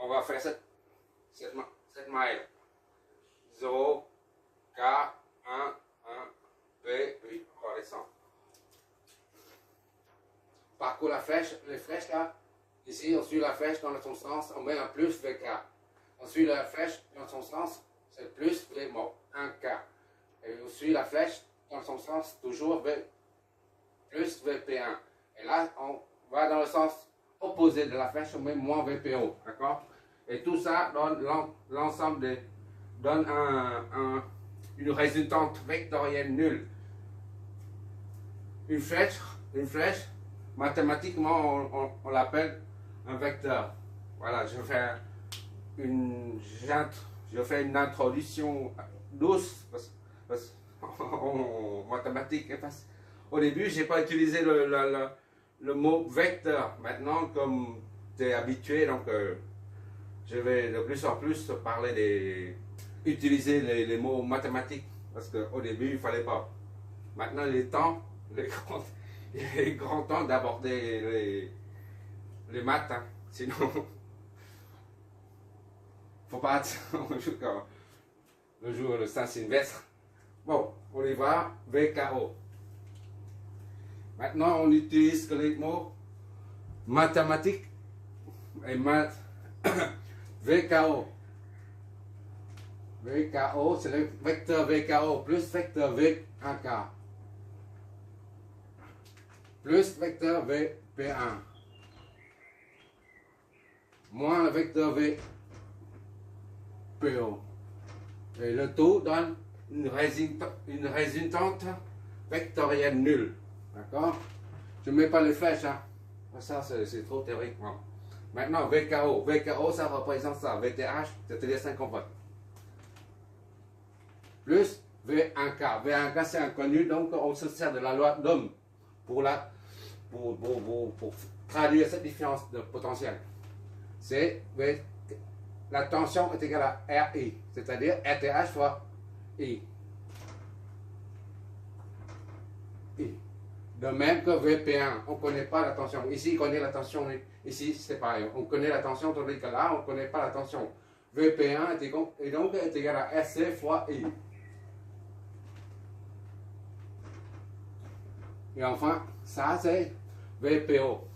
on va faire cette maille. 0, K, 1, 1, P, 8, on redescend. Parcours la flèche, les flèches là. Ici, on suit la flèche dans son sens, on met un plus VK. On suit la flèche dans son sens, c'est plus V, bon, 1K. Et on suit la flèche dans son sens, toujours V, plus VP1. Et là, on va dans le sens opposé de la flèche, on met moins VPO, d'accord? Et tout ça donne l'ensemble donne une résultante vectorielle nulle. Une flèche, mathématiquement, on l'appelle un vecteur. Voilà, je fais une introduction douce, parce en mathématiques. Au début, je n'ai pas utilisé le mot vecteur. Maintenant, comme tu es habitué, donc je vais de plus en plus utiliser les mots mathématiques, parce qu'au début, il ne fallait pas. Maintenant, il est grand temps d'aborder les maths, hein. Sinon, faut pas attendre le jour de Saint-Sylvestre. Bon, on y va, VKO. Maintenant, on utilise que les mots mathématiques et maths. VKO. VKO, c'est le vecteur VKO plus vecteur V1K. Plus vecteur VP1. Moins le vecteur VPO. Et le tout donne une résultante vectorielle nulle. D'accord? Je ne mets pas les flèches, hein. Ça, c'est trop théorique. Bon. Maintenant, VKO. VKO, ça représente ça. VTH, c'est-à-dire 50 volts. Plus V1K. V1K, c'est inconnu, donc on se sert de la loi d'Ohm pour traduire cette différence de potentiel. C'est la tension est égale à RI, c'est-à-dire RTH fois I. De même que VP1, on ne connaît pas la tension. Ici, on connaît la tension. Ici, c'est pareil. On connaît la tension, tandis que là, on ne connaît pas la tension. VP1 est égal à RC fois I. Et enfin, ça, c'est VPO.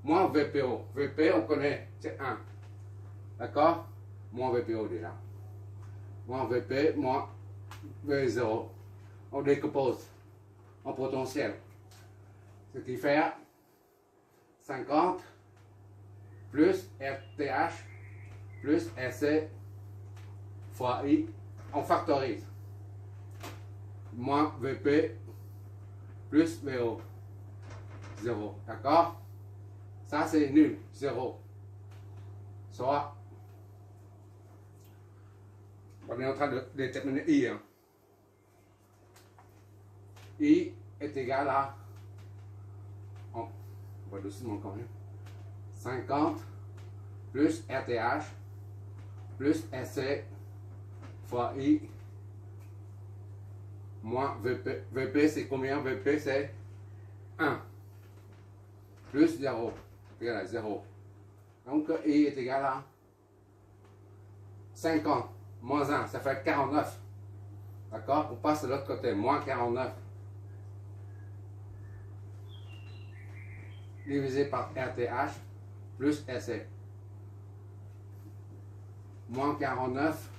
Moins VPO. VP, on connaît, c'est 1. D'accord? Moins VPO déjà. Moins VP, moins V0. On décompose en potentiel. Ce qui fait 50 plus RTH plus RC fois I. On factorise. Moins VP plus VO. 0. D'accord? Ça, c'est nul. 0. Soit, on est en train de déterminer I. Hein. I est égal à, on va doucement quand même, 50 plus RTH plus SC fois I moins VP. VP c'est combien? VP c'est 1 plus 0 égal à 0. Donc I est égal à 50 moins 1, ça fait 49. D'accord? On passe de l'autre côté, moins 49. Divisé par RTH plus SC. Moins 49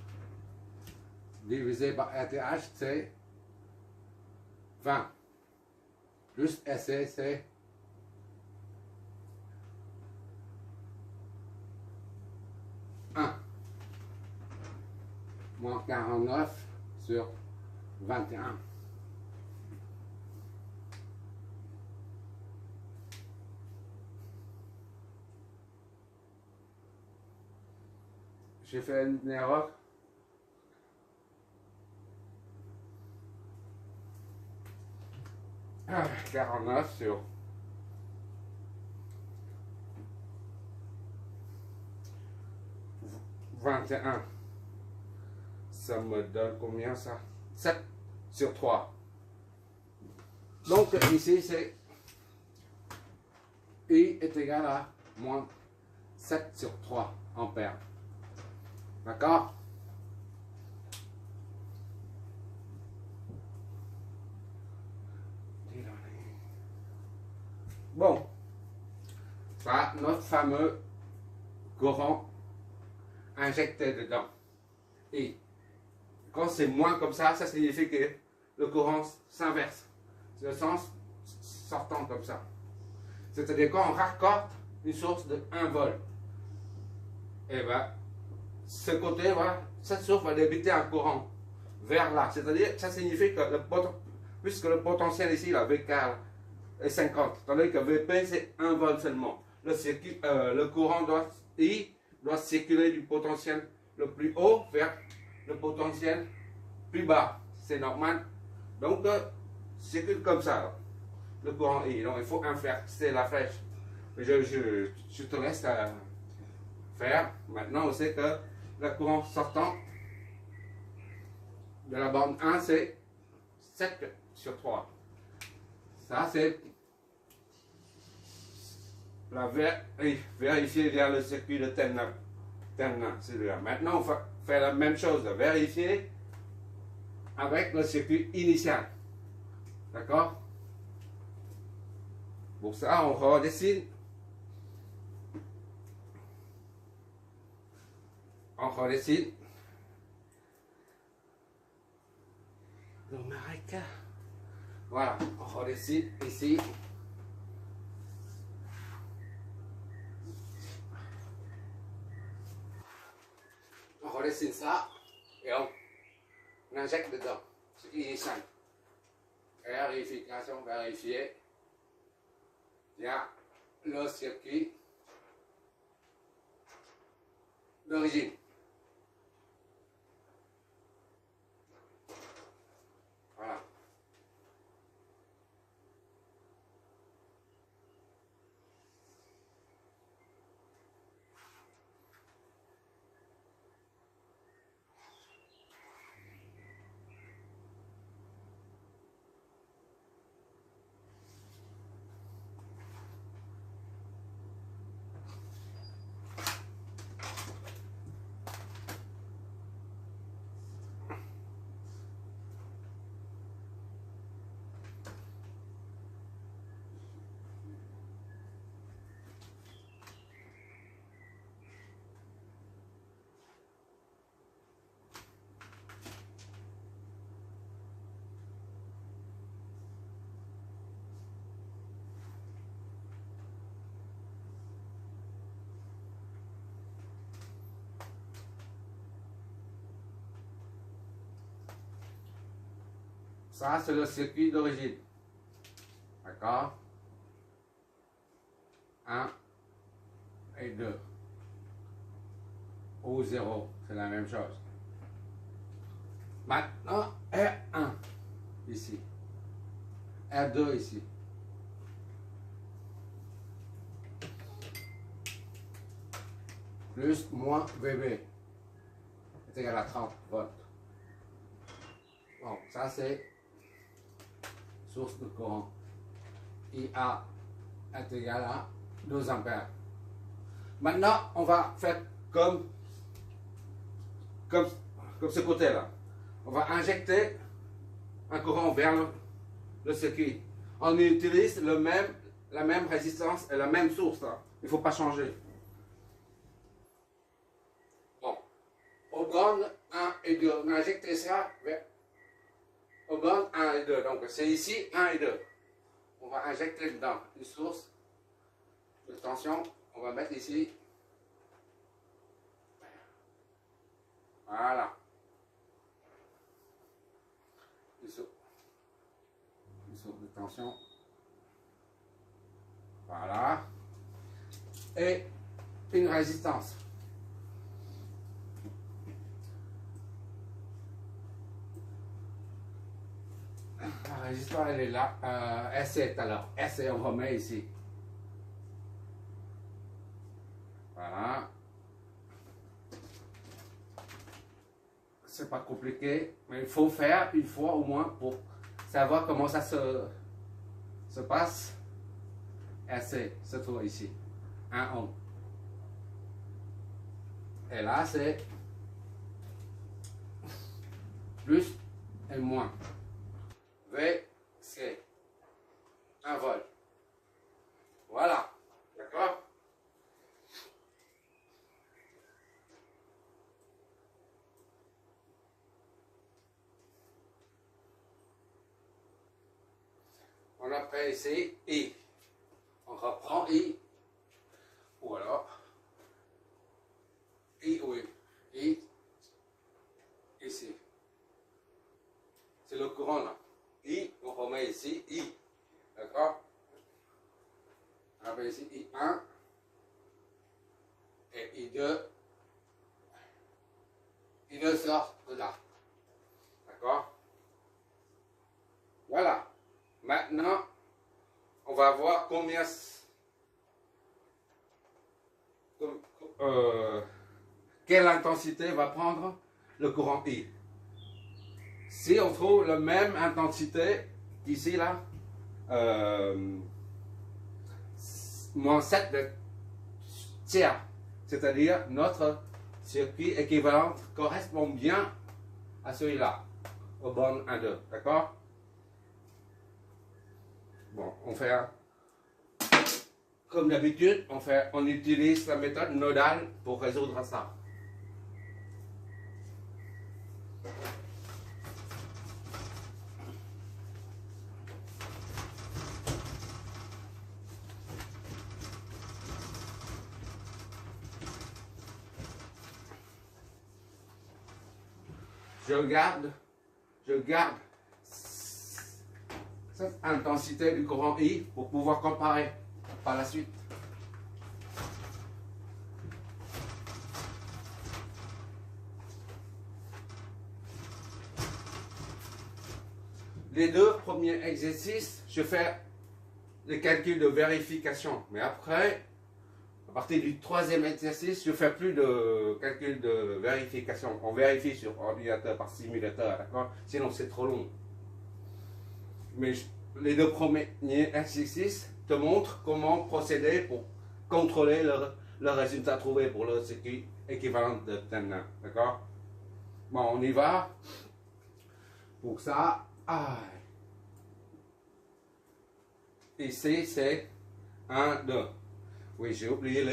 divisé par RTH, c'est 20. Plus SC, c'est 1. Moins 49 sur 21. J'ai fait une erreur. Ah, 49 sur 21. Ça me donne combien ça? 7 sur 3. Donc ici c'est I est égal à moins 7/3 ampères. D'accord? Bon, ça, notre fameux courant injecté dedans. Et quand c'est moins comme ça signifie que le courant s'inverse. C'est le sens sortant comme ça. C'est-à-dire quand on raccorde une source de 1 volt, et bien, ce côté, voilà, cette source va débiter un courant vers là. C'est-à-dire, ça signifie que puisque le potentiel ici, la VK est 50, tandis que VP c'est 1 volt seulement. Le courant doit circuler du potentiel le plus haut vers le potentiel plus bas. C'est normal. Donc, circule comme ça, le courant I. Donc, il faut inverser la flèche. Mais je te laisse faire. Maintenant, on sait que le courant sortant de la bande 1, c'est 7/3. Ça, c'est la vérifier via le circuit de Ternin. Celui-là. Maintenant, on va faire la même chose, de vérifier avec le circuit initial. D'accord? Pour ça, on redessine. On redessine. Voilà, on redessine ici. On redessine ça et on injecte dedans. Ce qui est simple. Vérification, vérifier. Il y a le circuit d'origine. Voilà. Ça, c'est le circuit d'origine. D'accord? 1 et 2. Ou 0, c'est la même chose. Maintenant, R1 ici. R2 ici. Plus moins VB est égal à 30 volts. Bon, ça c'est source de courant. IA est égal à 2 ampères. Maintenant, on va faire comme ce côté-là. On va injecter un courant vers le circuit. On utilise la même résistance et la même source. Là. Il ne faut pas changer. Bon. Aux bornes 1 et 2, on a injecté ça vers aux bornes 1 et 2. Donc c'est ici 1 et 2. On va injecter dedans une source de tension. On va mettre ici. Voilà. Une source de tension. Voilà. Et une résistance. La résistance, elle est là. S7 alors. S7, on remet ici. Voilà. C'est pas compliqué, mais il faut faire une fois au moins pour savoir comment ça se passe. S7 se trouve ici. 1 ohm. Et là, c'est plus et moins. V, c'est 1 volt. Voilà. D'accord? On a pris ici I. On reprend I. Ou alors I, oui. I. Ici. C'est le courant là. I, on remet ici I. D'accord? On appelle ici I1 et I2. I2 sort de là. D'accord? Voilà. Maintenant, on va voir combien. Quelle intensité va prendre le courant I. Si on trouve la même intensité ici là, moins 7 de tiers, c'est-à-dire notre circuit équivalent correspond bien à celui-là, au borne 1, 2, d'accord? Bon, on fait comme d'habitude, on utilise la méthode nodale pour résoudre ça. Je garde cette intensité du courant I pour pouvoir comparer par la suite. Les deux premiers exercices, je fais les calculs de vérification. Mais après, à partir du troisième exercice, je ne fais plus de calcul de vérification. On vérifie sur ordinateur par simulateur, d'accord? Sinon, c'est trop long. Mais les deux premiers exercices te montrent comment procéder pour contrôler le résultat trouvé pour le circuit équivalent de Thévenin, d'accord? Bon, on y va. Pour ça, ici c'est 1, 2. Oui, j'ai oublié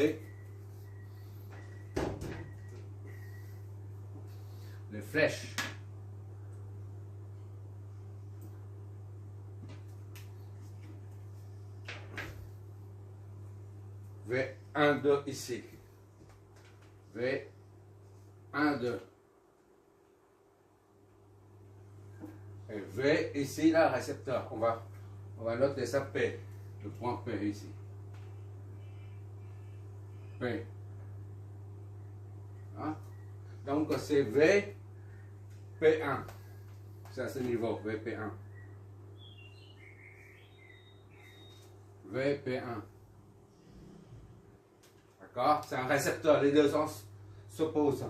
les flèches. V1, 2 ici. V1, 2. Et V ici, là, récepteur. On va noter ça P. Le point P ici. P. Hein? Donc c'est V, P1. C'est à ce niveau, VP1. VP1. D'accord? C'est un récepteur, les deux sens s'opposent.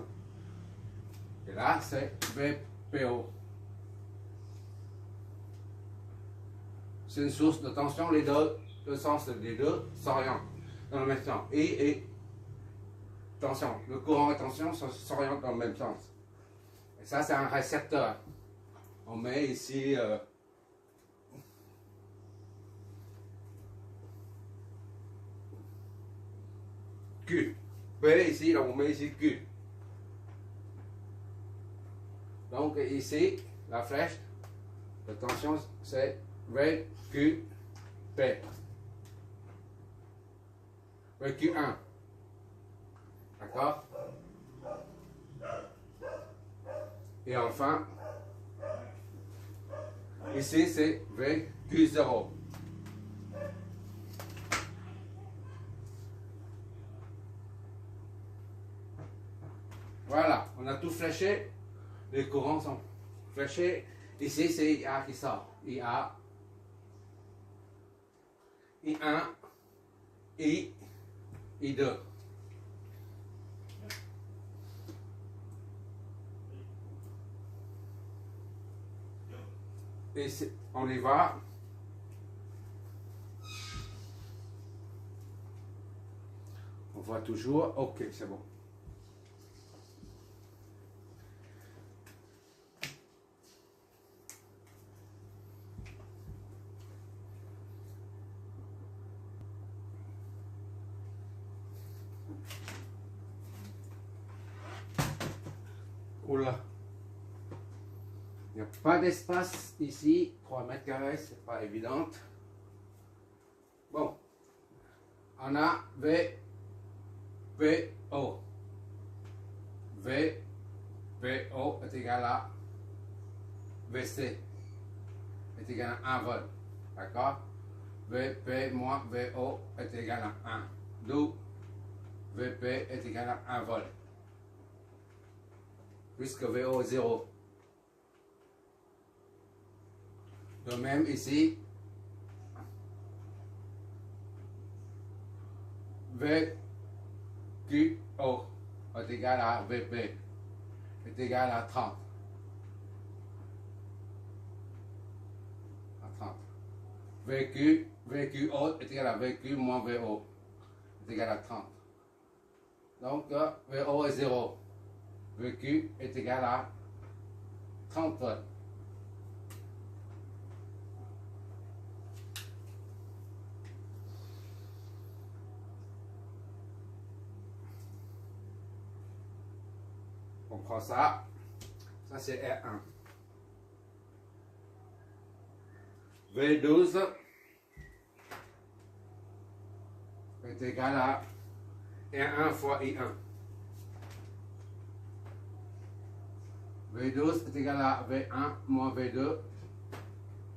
Et là, c'est VPO. C'est une source de tension, les deux sens des deux s'orientent dans le même sens. Et tension, le courant et tension s'orientent dans le même sens. Et ça, c'est un récepteur. On met ici Q. P ici, là, on met ici Q. Donc ici, la flèche de tension, c'est V, Q, P. VQ1. D'accord? Et enfin, ici c'est VQ0. Voilà, on a tout fléché. Les courants sont fléchés. Ici c'est IA qui sort. IA, I1, I2. Et on y va. On voit toujours. Ok, c'est bon. Oula. Il n'y a pas d'espace ici. 3 mètres carrés, c'est pas évident. Bon. On a V, P, O. V, P, O est égal à VC est égal à 1 volt. D'accord? VP moins VO est égal à 1. D'où VP est égal à 1 volt. Puisque VO est 0. De même ici, VQO est égal à VP est égal à 30. À 30. VQO est égal à VQ moins VO est égal à 30. Donc VO est 0. VQ est égal à 30 volts. On prend ça. Ça c'est R1. V12 est égal à R1 fois I1. V12 est égal à V1 moins V2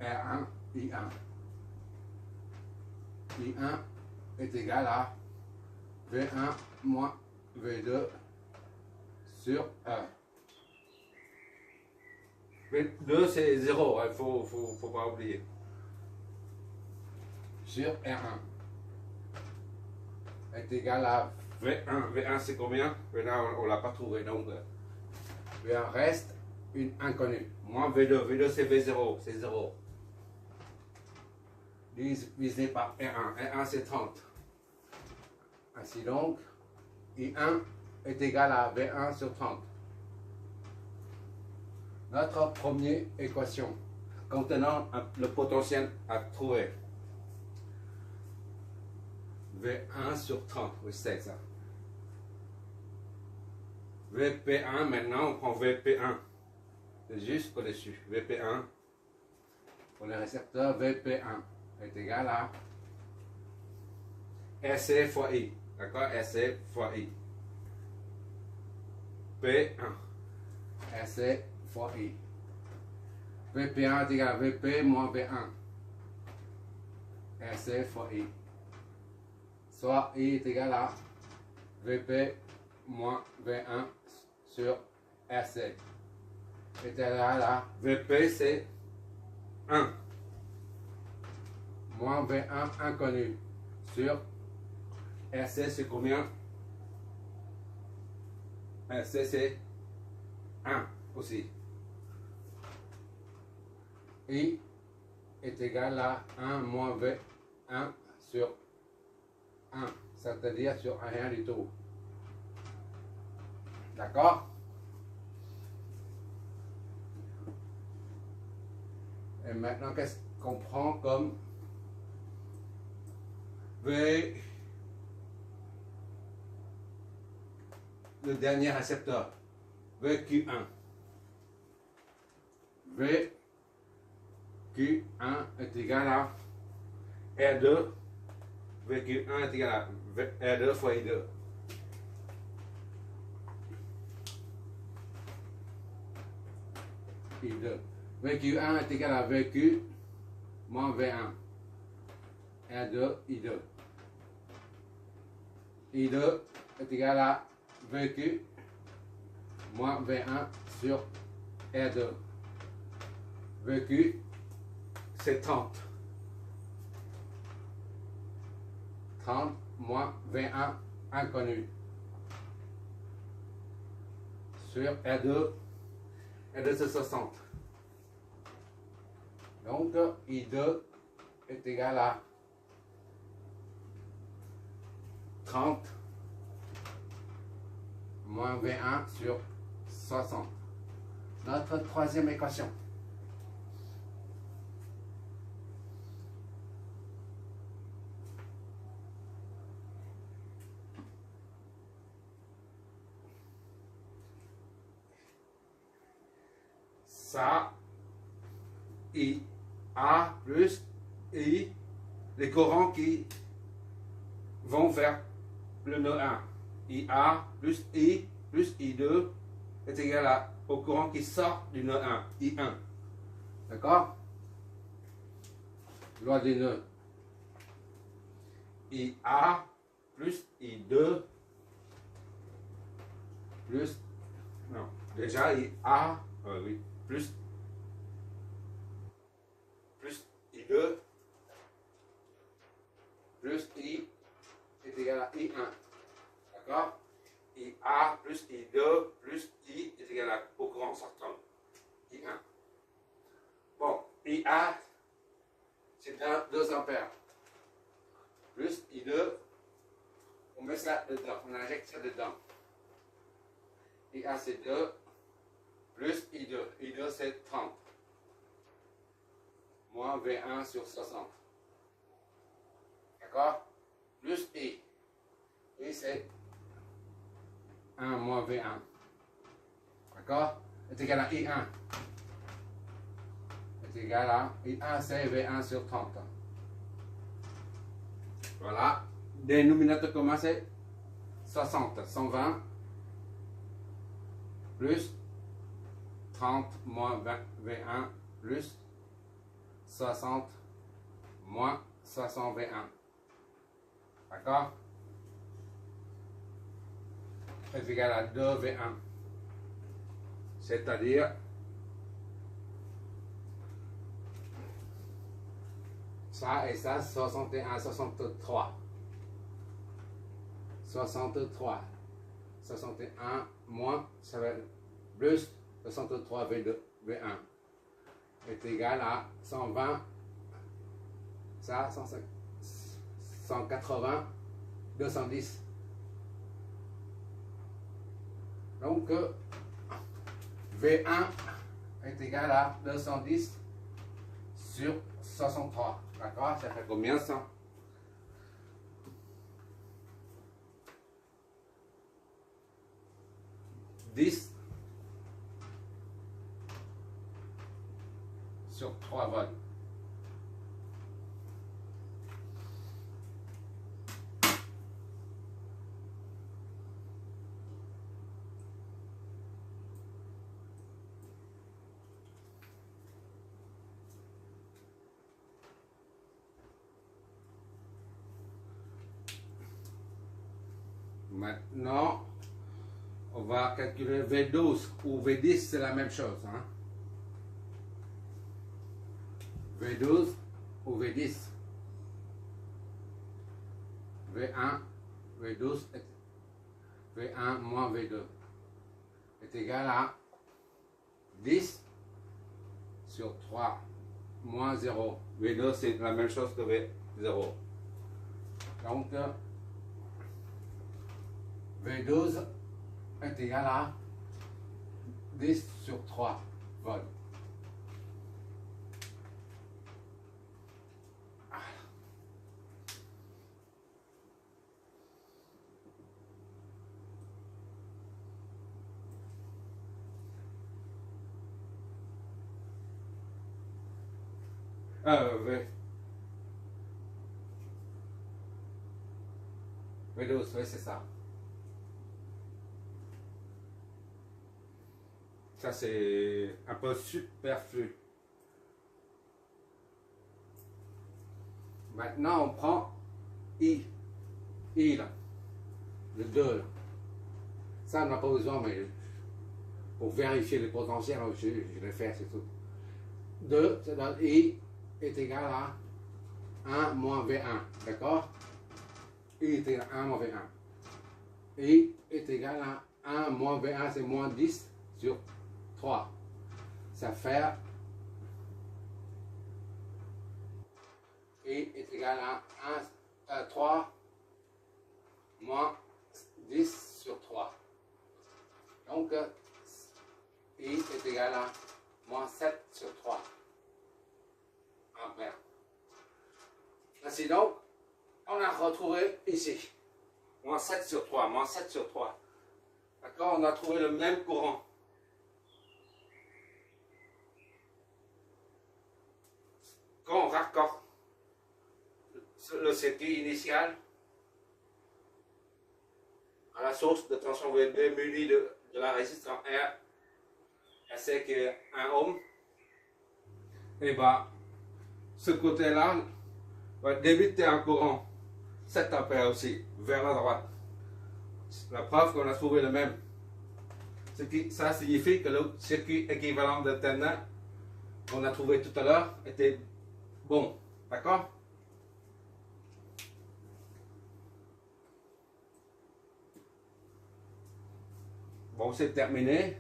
R1 I1. I1 est égal à V1 moins V2 sur 1. V2 c'est 0, il faut pas oublier. Sur R1 est égal à V1. V1 c'est combien? V1 on ne l'a pas trouvé, donc V1 reste une inconnue. Moins V2. V2 c'est V0, c'est 0. Divisé par R1. R1 c'est 30. Ainsi donc, I1 est égal à V1 sur 30. Notre première équation contenant le potentiel à trouver. V1 sur 30, oui c'est ça. VP1, maintenant on prend VP1. C'est juste au-dessus. VP1 pour le récepteur VP1 est égal à SC fois I. D'accord? SC fois I. P1. SC fois I. VP1 est égal à VP moins V1. SC fois I. Soit I est égal à VP moins V1 sur RC. Est égal à VP c'est 1. Moins V1 inconnu sur RC c'est combien? RC c'est 1 aussi. I est égal à 1 moins V1 sur 1, c'est-à-dire sur rien du tout. D'accord? Et maintenant, qu'est-ce qu'on prend comme V, le dernier récepteur, VQ1. VQ1 est égal à R2. VQ1 est égal à R2 fois I2. I2. VQ1 est égal à VQ moins V1. R2, I2. I2 est égal à VQ moins V1 sur R2. VQ, c'est 30. 30 moins V1 inconnu. Sur R2, R2 c'est 60. Donc I2 est égal à 30 moins V1 sur 60. Notre troisième équation. ça, IA plus I, les courants qui vont vers le nœud 1. IA plus I plus I2 est égal au courant qui sort du nœud 1, I1. D'accord? Loi des nœuds. IA plus I2 plus, non, déjà IA, oui, plus I2 plus I est égal à I1. D'accord? IA plus I2 plus I est égal au courant sortant. I1. Bon, IA, c'est 2 ampères. Plus I2, on met ça dedans, on injecte ça dedans. IA c'est 2, plus I2. I2 c'est 30. Moins V1 sur 60. D'accord? Plus I. I c'est 1 moins V1. D'accord? Est égal à I1. Est égal à I1 c'est V1 sur 30. Voilà. Dénominateur commun c'est 60. 120 plus 30 moins V1 plus 60 moins 500 V1. D'accord? Est égal à 2 V1. C'est-à-dire ça et ça, 61, 63. 63. 61 moins, ça va être plus 63 V2, V1 est égal à 120, ça, 180, 210. Donc, V1 est égal à 210 sur 63. D'accord? Ça fait combien ça? Sur 3 volts. Maintenant, on va calculer V12 ou V10, c'est la même chose. Hein? V12 ou V10. V1, V12, V1 moins V2 est égal à 10 sur 3 moins 0. V2, c'est la même chose que V0. Donc, V12 est égal à 10 sur 3 volts. V12, oui, c'est ça. Ça, c'est un peu superflu. Maintenant, on prend I. I, là. Le 2, là. Ça, on n'a pas besoin, mais pour vérifier les potentiels, je vais faire, c'est tout. 2, ça donne I est égal à 1 moins V1. D'accord? I est égal à 1 moins V1. I est égal à 1 moins V1, c'est moins 10 sur 3. Ça fait I est égal à 3 moins 10 sur 3. Donc, I est égal à moins 7 sur 3 ampères. Ainsi donc, on a retrouvé ici. Moins 7 sur 3, moins 7 sur 3. D'accord? On a trouvé le même courant. quand on raccorde le circuit initial à la source de tension VB munie de la résistance R, c'est que 1 ohm, et bien ce côté-là va débiter un courant 7 ampères aussi vers la droite. La preuve qu'on a trouvé le même. Ça signifie que le circuit équivalent de Thévenin qu'on a trouvé tout à l'heure était bon. D'accord? Bon, c'est terminé.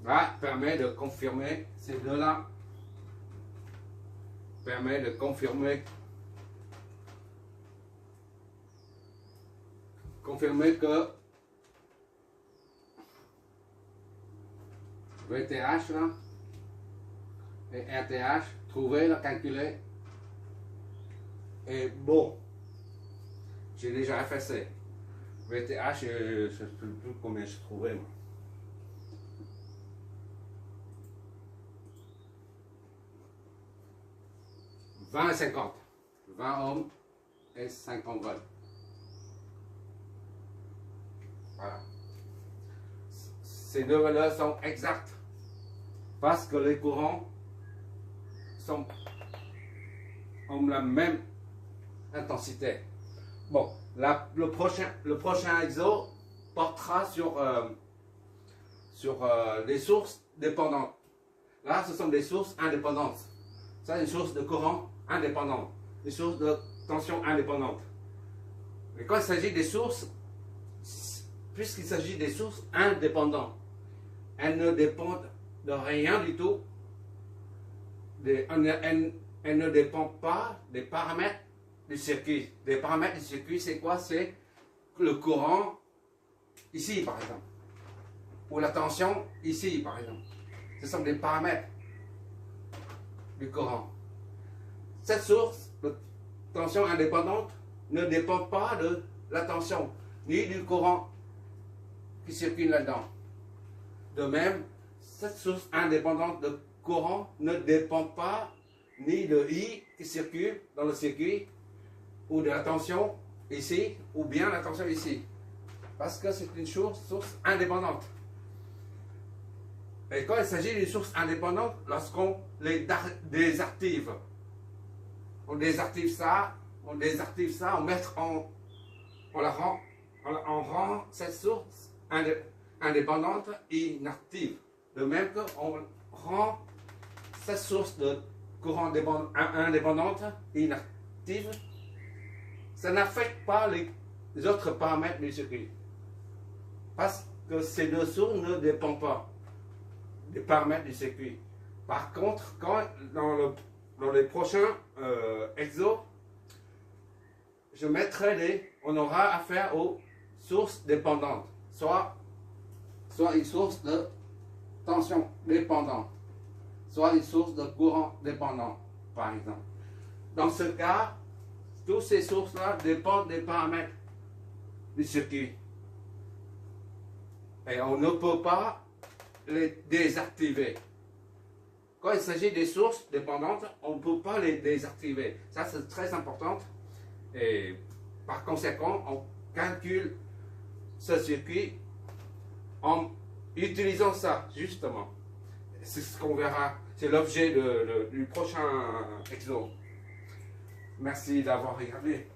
Là, permet de confirmer ces deux-là. Permet de confirmer que VTH là, et RTH, trouver, la calculer, est bon. J'ai déjà effacé. VTH, je ne sais plus combien j'ai trouvé moi. 20 et 50. 20 ohms et 50 volts. Voilà. Ces deux valeurs sont exactes parce que les courants ont la même intensité. Bon, le prochain exo portera sur des sources dépendantes. Là, ce sont des sources indépendantes. Ça, une source de courant indépendante, des sources de tension indépendantes. Mais quand il s'agit des sources, puisqu'il s'agit des sources indépendantes, elles ne dépendent de rien du tout. Elles ne dépendent pas des paramètres du circuit. Les paramètres du circuit, c'est quoi? C'est le courant ici, par exemple, ou la tension ici, par exemple. Ce sont des paramètres du courant. Cette source de tension indépendante ne dépend pas de la tension, ni du courant qui circule là-dedans. De même, cette source indépendante de courant ne dépend pas ni de I qui circule dans le circuit, ou de la tension ici, ou bien la tension ici. Parce que c'est une source indépendante. Et quand il s'agit d'une source indépendante, lorsqu'on les désactive, on désactive ça, on rend cette source indépendante inactive. De même qu'on rend cette source de courant indépendante inactive, ça n'affecte pas les autres paramètres du circuit. Parce que ces deux sources ne dépendent pas des paramètres du circuit. Par contre, quand dans les prochains exos, on aura affaire aux sources dépendantes, soit une source de tension dépendante, soit une source de courant dépendant, par exemple. Dans ce cas, toutes ces sources-là dépendent des paramètres du circuit. Et on ne peut pas les désactiver. Quand il s'agit des sources dépendantes, on ne peut pas les désactiver. Ça, c'est très important. Et par conséquent, on calcule ce circuit en utilisant ça, justement. C'est ce qu'on verra. C'est l'objet du prochain exo. Merci d'avoir regardé.